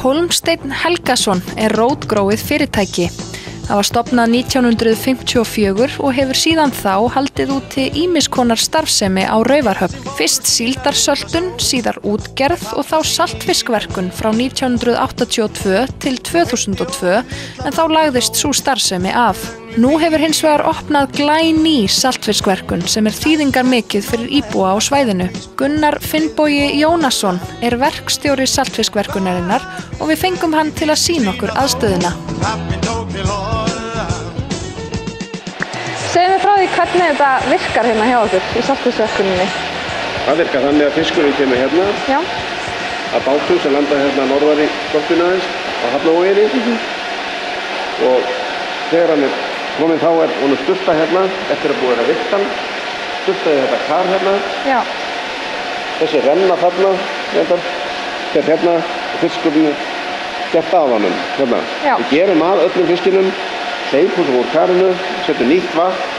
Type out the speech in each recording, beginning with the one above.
Hólmsteinn Helgason rótgróið fyrirtæki. Það var stofnað 1954 og hefur síðan þá haldið úti ýmiss konar starfsemi á Raufarhöfn. Fyrst síldarsöltun, síðar útgerð og þá saltfiskverkun frá 1982 til 2002 en þá lagðist sú starfsemi af. Nú hefur hins vegar opnað glæný saltfiskverkun sem þýðingarmikið fyrir íbúa á svæðinu. Gunnar Finnbogi Jónasson verkstjóri saltfiskverkunarinnar og við fengum hann til að sýna okkur aðstöðuna. Segðu mér frá því hvernig þetta virkar hérna hjá okkur í saltfiskverkuninni. Það virkar þannig að fiskurinn kemur hérna. Já. Að bátum sem landa hérna norðar í skorpinu aðeins á Hafnarvoginni. Og þegar hann kominn þá honum sturtað hérna eftir að búið að vikta hann. Sturtaði þetta kar hérna. Já. Þessi renna þarna, hérna og fiskurinn gert af honum hérna. Já. Við gerum að öllum fiskinum, hleypum úr karinu, setjum nýtt vatn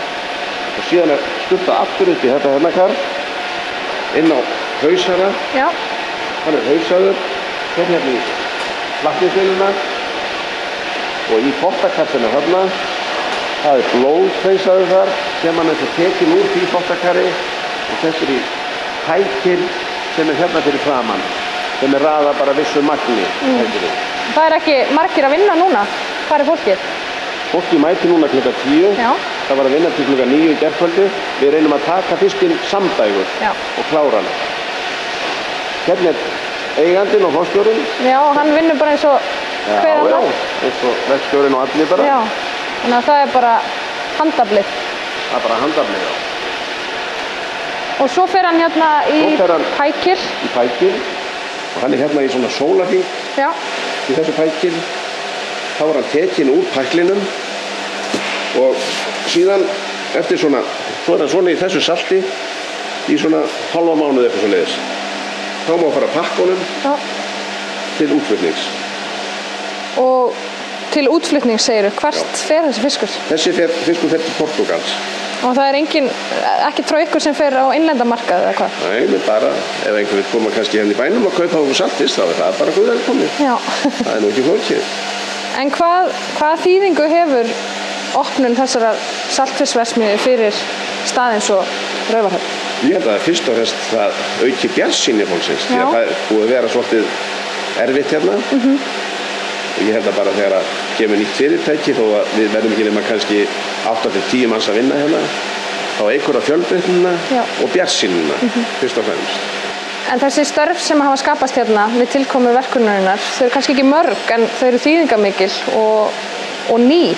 og síðan sturtað aftur upp í þetta hérna kar inn á hausara. Já. Hann hausaður, hérna í slaktinsvélina og í pottakassinu hérna. Það blóðhausaður þar sem hann tekin úr því pottakari og þessir í tækinn sem hérna fyrir framann sem raðað bara vissu magni. Það ekki margir að vinna núna? Hvað fólkið? Fólkið mæti núna klukkan 10. Já. Það var að vinna til klukkan 9 í gærkvöldi. Við reynum að taka fiskinn samdægur og klára hann. Hérna eigandinn og forstjórinn. Já, hann vinnur bara eins og hver annar. Já, eins og verkstjórinn og allir bara. Já, þannig að það bara handaflið. Það bara handaflið, já. Og svo fer hann hérna í pækil. Í pækil. Og hann hérna í svona sólarhring. Já. Í þessu pækil. Þá var hann tekinn úr pæklinum og síðan eftir svona hann svona í þessu salti í svona halva mánuð eitthvað svoleiðis. Þá má fara að pakka honum til útflutnings. Og til útflutnings segirðu, hvert fer þessi fiskur? Þessi fiskur fer til Portúgals. Og það ekkert frá ykkur sem fer á innlendamarkað eða hvað? Nei, men bara ef einhver vil koma kannski hérna í bænum og kaupa okkur saltfisk þá það bara guð velkomið. Já. Það nú ekki flókið. En hvað þýðingu hefur opnun þessara saltfiskverksmiðju fyrir stað eins og Raufarhöfn? Ég held að fyrst og fremst það auki bjartsýni fólksins. Því að það búið að vera svolítið erfitt hérna. Og ég held að bara þegar að kemur nýtt fyrirtæki þó að við verðum ekki nema kannski 8-10 manns að vinna hérna þá eykur á fjölbreytnina og bjartsýnina fyrst og fremst. En þessi störf sem hafa skapast hérna með tilkomu verkunarinnar, þau kannski ekki mörg en þau þýðingarmikil og ný.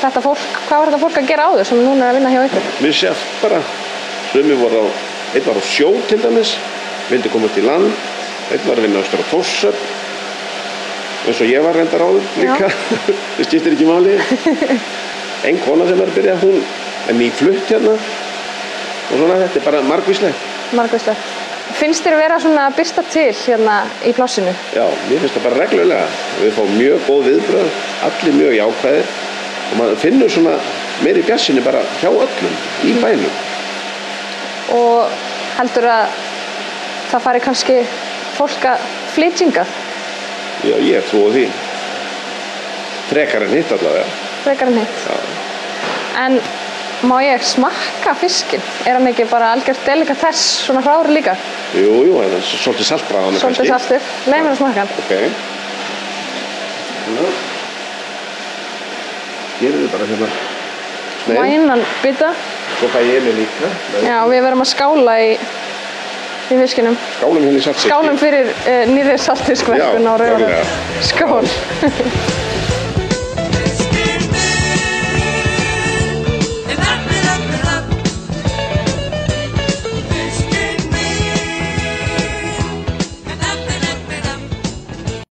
Þetta fólk, hvað var þetta fólk að gera áður sem núna að vinna hjá ykkur? Við séum bara, sumir voru einn var á sjó til dæmis, vildi koma upp í land, einn var að vinna austur á Þórshöfn, eins og ég var reyndar áður líka, það skiptir ekki máli. Ein kona sem að byrja, hún nýflutt hérna og svona þetta bara margvíslegt. Margvíslegt. Finnst þér vera svona að birta til hérna í plássinu? Já, mér finnst það bara reglulega. Við fáum mjög góð viðbrögð, allir mjög jákvæðir og maður finnur svona meiri bjartsýni bara hjá öllum í bænum. Og heldur að það fari kannski fólk að flytja hingað? Já, ég trúi því. Frekar en hitt allavega. Frekar en hitt? Já. En má ég smakka fiskinn? Hann ekki bara algjört delikatess svona frá ári líka? Jú, það er svolítið saltbragð kannski. Svolítið saltur. Leið mér að smakka hann. Ok. Gerum við bara hérna. Vænan bita. Svo fæ ég mig líka. Já, við verðum að skála í fiskinum. Skálum hérna í saltfiski. Skálum fyrir nýrri saltfiskverkun á Raufarhöfn. Skál.